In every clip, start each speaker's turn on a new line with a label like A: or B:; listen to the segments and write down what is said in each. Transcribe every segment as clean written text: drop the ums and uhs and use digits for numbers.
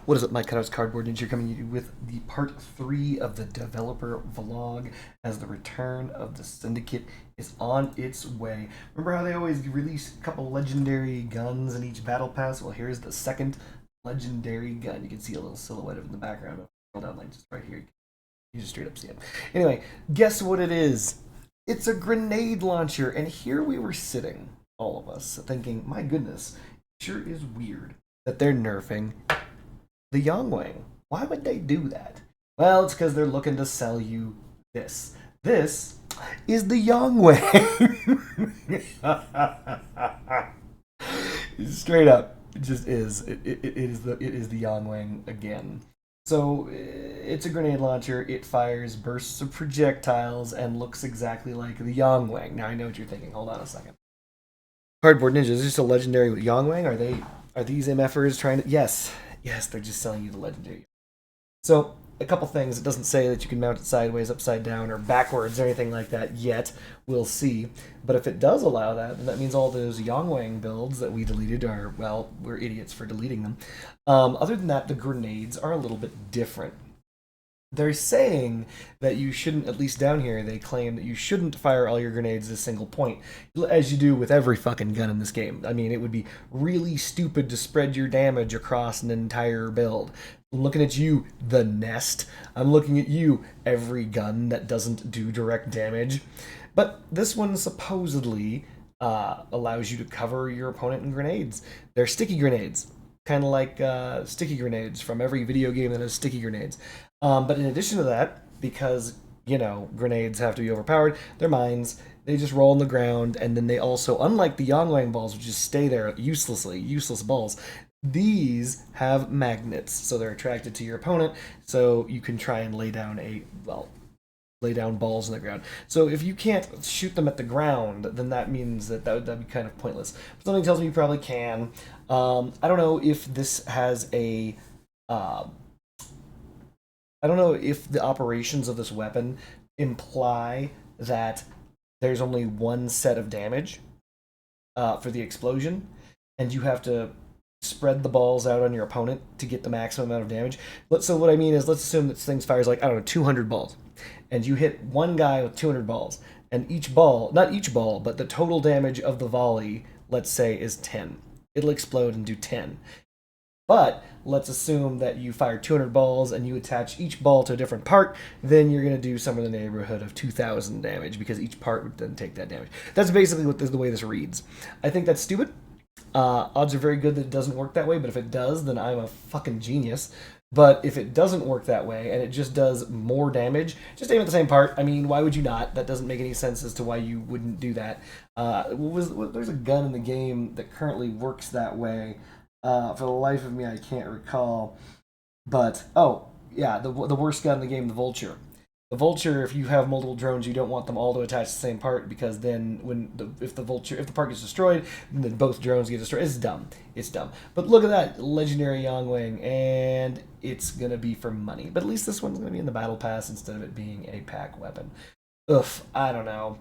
A: What is up, my cutouts cardboard ninja coming to you with the part 3 of the developer vlog as the return of the syndicate is on its way. Remember how they always release a couple legendary guns in each battle pass? Well, here's the second legendary gun. You can see a little silhouette of it in the background. Hold down like just right here. You just straight up see it. Anyway, guess what it is? It's a grenade launcher, and here we were sitting, all of us, thinking, my goodness, it sure is weird that they're nerfing the Yongwang. Why would they do that? Well, it's because they're looking to sell you this. This is the Yongwang. Straight up, it just is. It is the Yongwang again. So it's a grenade launcher. It fires bursts of projectiles and looks exactly like the Yongwang. Now I know what you're thinking. Hold on a second. Cardboard Ninja, is this a legendary Yongwang? Are these MFers trying to? Yes, they're just selling you the legendary. So a couple things. It doesn't say that you can mount it sideways, upside down, or backwards, or anything like that yet. We'll see. But if it does allow that, then that means all those Yongwang builds that we deleted are, well, we're idiots for deleting them. Other than that, the grenades are a little bit different. They're saying that you shouldn't, at least down here, they claim that you shouldn't fire all your grenades at a single point, as you do with every fucking gun in this game. I mean, it would be really stupid to spread your damage across an entire build. I'm looking at you, the Nest. I'm looking at you, every gun that doesn't do direct damage. But this one supposedly allows you to cover your opponent in grenades. They're sticky grenades, kind of like sticky grenades from every video game that has sticky grenades. But in addition to that, because, you know, grenades have to be overpowered, they're mines, they just roll on the ground, and then they also, unlike the Yongwang balls, which just stay there useless balls, these have magnets, so they're attracted to your opponent, so you can try and lay down balls on the ground. So if you can't shoot them at the ground, then that means that'd be kind of pointless. But something tells me you probably can. I don't know if this has a... I don't know if the operations of this weapon imply that there's only one set of damage for the explosion, and you have to spread the balls out on your opponent to get the maximum amount of damage. So what I mean is, let's assume that this thing fires like, I don't know, 200 balls, and you hit one guy with 200 balls, and each ball, not each ball, but the total damage of the volley, let's say, is 10. It'll explode and do 10. But let's assume that you fire 200 balls and you attach each ball to a different part, then you're going to do somewhere in the neighborhood of 2,000 damage because each part would then take that damage. That's basically the way this reads. I think that's stupid. Odds are very good that it doesn't work that way, but if it does, then I'm a fucking genius. But if it doesn't work that way and it just does more damage, just aim at the same part. I mean, why would you not? That doesn't make any sense as to why you wouldn't do that. There's a gun in the game that currently works that way. For the life of me, I can't recall. But, oh, yeah, the worst gun in the game, the Vulture. The Vulture, if you have multiple drones, you don't want them all to attach the same part, because then if the part gets destroyed, then both drones get destroyed. It's dumb. It's dumb. But look at that, legendary Yongwang, and it's going to be for money. But at least this one's going to be in the battle pass instead of it being a pack weapon. Ugh, I don't know.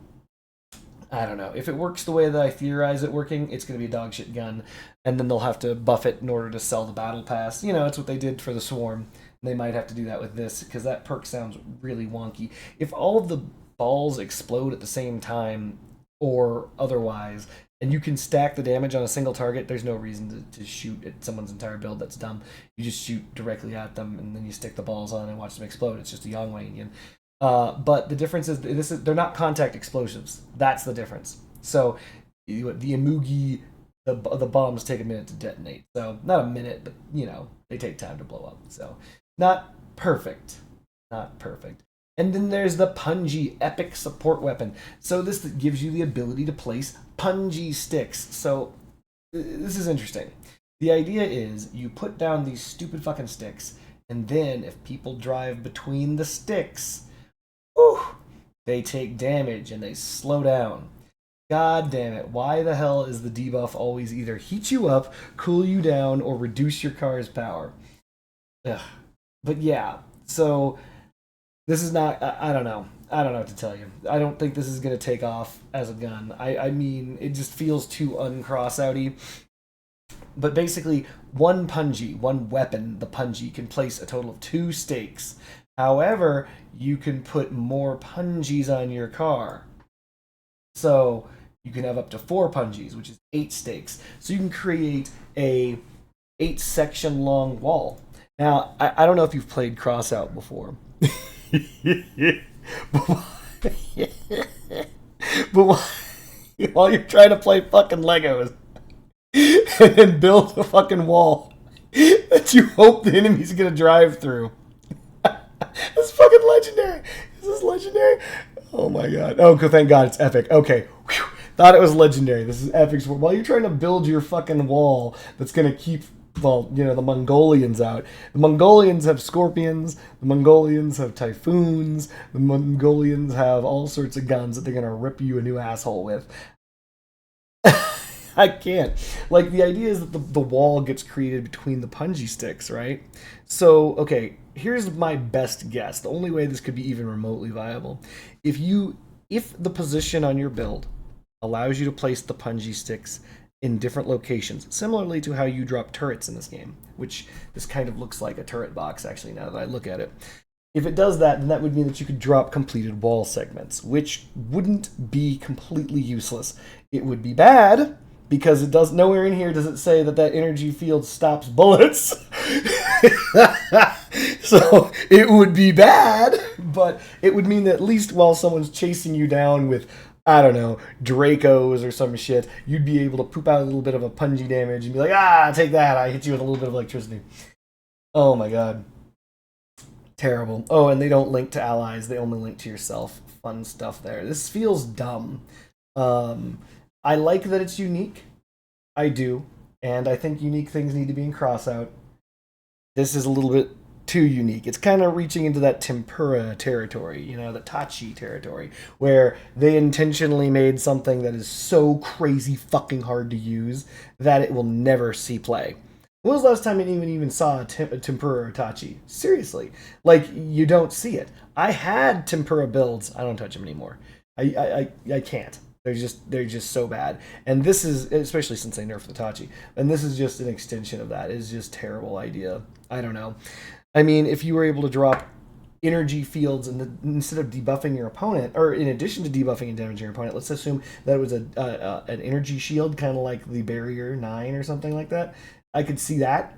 A: If it works the way that I theorize it working, it's going to be a dog shit gun, and then they'll have to buff it in order to sell the battle pass. You know, it's what they did for the Swarm. They might have to do that with this, because that perk sounds really wonky. If all of the balls explode at the same time, or otherwise, and you can stack the damage on a single target, there's no reason to shoot at someone's entire build. That's dumb. You just shoot directly at them, and then you stick the balls on and watch them explode. It's just a Yongwang again. But the difference is, they're not contact explosives. That's the difference. So the Imugi, the bombs take a minute to detonate. So not a minute, but, you know, they take time to blow up. So not perfect. And then there's the Punji epic support weapon. So this gives you the ability to place Punji sticks. So this is interesting. The idea is you put down these stupid fucking sticks, and then if people drive between the sticks, whew, they take damage and they slow down. God damn it. Why the hell is the debuff always either heat you up, cool you down, or reduce your car's power? Ugh. But yeah, so this is not, I don't know. I don't know what to tell you. I don't think this is going to take off as a gun. I mean, it just feels too uncross-outy. But basically, one Punji, one weapon, the Punji, can place a total of 2 stakes. However, you can put more Punjis on your car. So you can have up to 4 Punjis, which is 8 stakes. So you can create a 8-section long wall. Now, I don't know if you've played Crossout before. But while you're trying to play fucking Legos and then build a fucking wall that you hope the enemy's gonna drive through. This is fucking legendary. This is legendary. Oh my god. Oh, thank god it's epic. Okay. Whew. Thought it was legendary. This is epic. While you're trying to build your fucking wall that's gonna keep, well, you know, the Mongolians out. The Mongolians have scorpions. The Mongolians have typhoons. The Mongolians have all sorts of guns that they're gonna rip you a new asshole with. I can't. Like, the idea is that the wall gets created between the punji sticks, right? So, okay, here's my best guess. The only way this could be even remotely viable. If the position on your build allows you to place the punji sticks in different locations, similarly to how you drop turrets in this game, which this kind of looks like a turret box, actually, now that I look at it. If it does that, then that would mean that you could drop completed wall segments, which wouldn't be completely useless. It would be bad, because it does, nowhere in here does it say that energy field stops bullets. So it would be bad, but it would mean that at least while someone's chasing you down with, I don't know, Dracos or some shit, you'd be able to poop out a little bit of a punji damage and be like, take that, I hit you with a little bit of electricity. Oh my god. Terrible. Oh, and they don't link to allies, they only link to yourself. Fun stuff there. This feels dumb. I like that it's unique. I do. And I think unique things need to be in Crossout. This is a little bit too unique. It's kind of reaching into that tempura territory, you know, the tachi territory, where they intentionally made something that is so crazy fucking hard to use that it will never see play. When was the last time anyone even saw a tempura or tachi? Seriously. Like, you don't see it. I had tempura builds. I don't touch them anymore. I can't. They're just so bad. And this is, especially since they nerfed the Tachi, and this is just an extension of that. It's just a terrible idea. I don't know. I mean, if you were able to drop energy fields instead of debuffing your opponent, or in addition to debuffing and damaging your opponent, let's assume that it was an energy shield, kind of like the Barrier 9 or something like that. I could see that,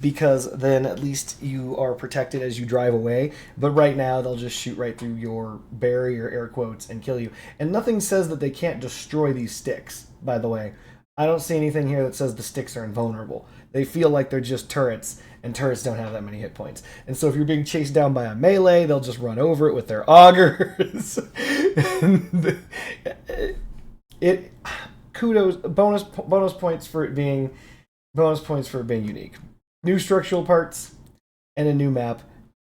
A: because then at least you are protected as you drive away. But right now, they'll just shoot right through your barrier, air quotes, and kill you. And nothing says that they can't destroy these sticks, by the way. I don't see anything here that says the sticks are invulnerable. They feel like they're just turrets, and turrets don't have that many hit points. And so if you're being chased down by a melee, they'll just run over it with their augers. Kudos, bonus points for it being unique. New structural parts, and a new map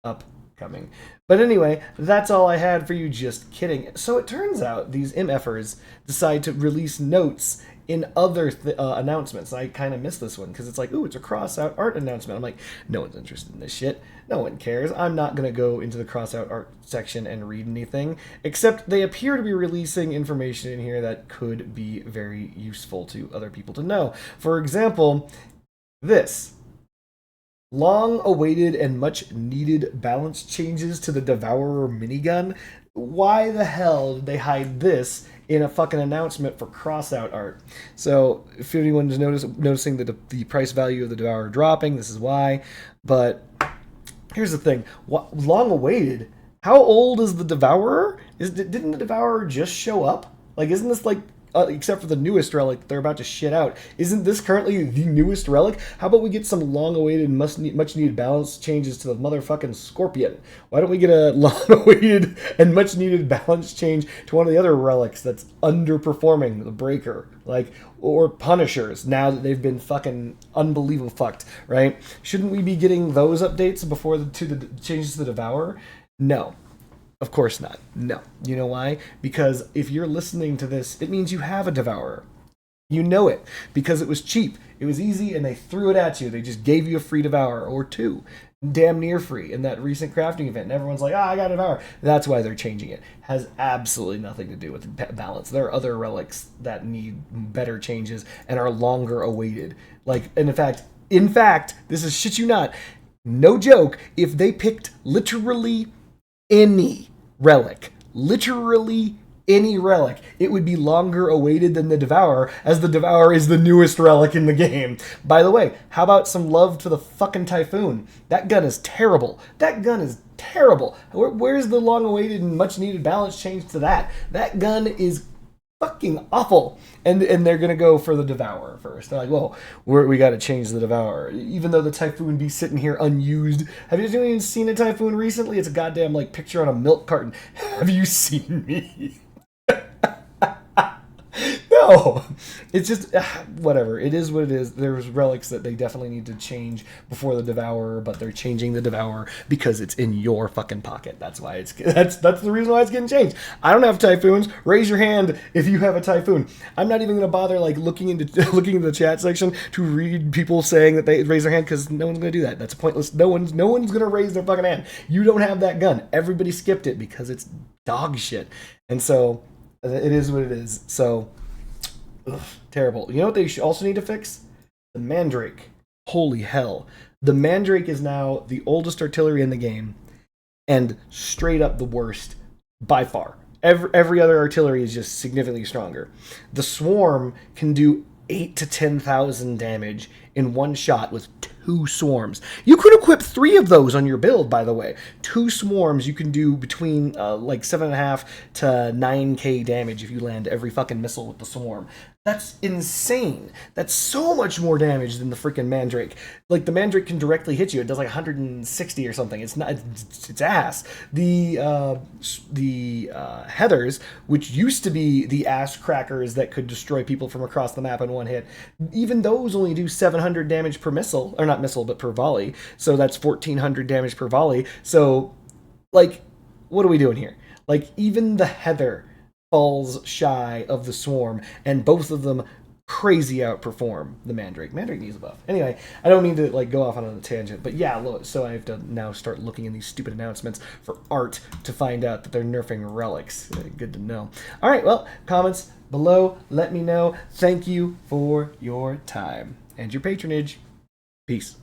A: upcoming. But anyway, that's all I had for you, just kidding. So it turns out these MFers decide to release notes in other announcements. I kind of missed this one, because it's like, ooh, it's a Crossout art announcement. I'm like, no one's interested in this shit. No one cares. I'm not going to go into the Crossout art section and read anything, except they appear to be releasing information in here that could be very useful to other people to know. For example, this. Long-awaited and much-needed balance changes to the Devourer minigun. Why the hell did they hide this in a fucking announcement for Crossout art? So, if anyone's noticing the price value of the Devourer dropping, this is why. But here's the thing. Long-awaited? How old is the Devourer? Didn't the Devourer just show up? Like, isn't this like... except for the newest relic they're about to shit out. Isn't this currently the newest relic? How about we get some long-awaited, much-needed balance changes to the motherfucking Scorpion? Why don't we get a long-awaited and much-needed balance change to one of the other relics that's underperforming, the Breaker? Like, or Punishers, now that they've been fucking unbelievable fucked, right? Shouldn't we be getting those updates before the changes to the Devourer? No. Of course not. No. You know why? Because if you're listening to this, it means you have a Devourer. You know it because it was cheap. It was easy, and they threw it at you. They just gave you a free Devour or two, damn near free in that recent crafting event. And everyone's like, I got a Devour. That's why they're changing it. Has absolutely nothing to do with balance. There are other relics that need better changes and are longer awaited. Like, and in fact, this is shit you not. No joke. If they picked literally any relic, literally any relic, it would be longer awaited than the Devourer, as the Devourer is the newest relic in the game. By the way, how about some love to the fucking Typhoon? That gun is terrible. That gun is terrible. Where's the long-awaited and much-needed balance change to that? That gun is fucking awful. And they're gonna go for the Devourer first. They're like, well, we got to change the Devourer, even though the Typhoon be sitting here unused. Have you even seen a Typhoon recently? It's a goddamn like picture on a milk carton. Have you seen me? No, it's just whatever. It is what it is. There's relics that they definitely need to change before the Devourer, but they're changing the Devourer because it's in your fucking pocket. That's why that's the reason why it's getting changed. I don't have Typhoons. Raise your hand if you have a Typhoon. I'm not even gonna bother like looking into the chat section to read people saying that they raise their hand, because no one's gonna do that. That's pointless. No one's gonna raise their fucking hand. You don't have that gun. Everybody skipped it because it's dog shit, and so it is what it is. So. Ugh, terrible. You know what they also need to fix? The Mandrake. Holy hell. The Mandrake is now the oldest artillery in the game, and straight up the worst by far. Every other artillery is just significantly stronger. The Swarm can do 8 to 10,000 damage in one shot with 2 swarms. You could equip 3 of those on your build, by the way. 2 swarms you can do between like 7.5 to 9k damage if you land every fucking missile with the swarm. That's insane. That's so much more damage than the freaking Mandrake. Like, the Mandrake can directly hit you. It does like 160 or something. It's not. It's ass. The Heathers, which used to be the ass crackers that could destroy people from across the map in one hit, even those only do 700 damage per missile, or not missile, but per volley. So that's 1,400 damage per volley. So, like, what are we doing here? Like, even the Heather falls shy of the Swarm, and both of them crazy outperform the Mandrake. Mandrake needs a buff. Anyway, I don't mean to like go off on a tangent, but yeah, look, so I have to now start looking in these stupid announcements for art to find out that they're nerfing relics. Good to know. All right, well, comments below, let me know. Thank you for your time and your patronage. Peace.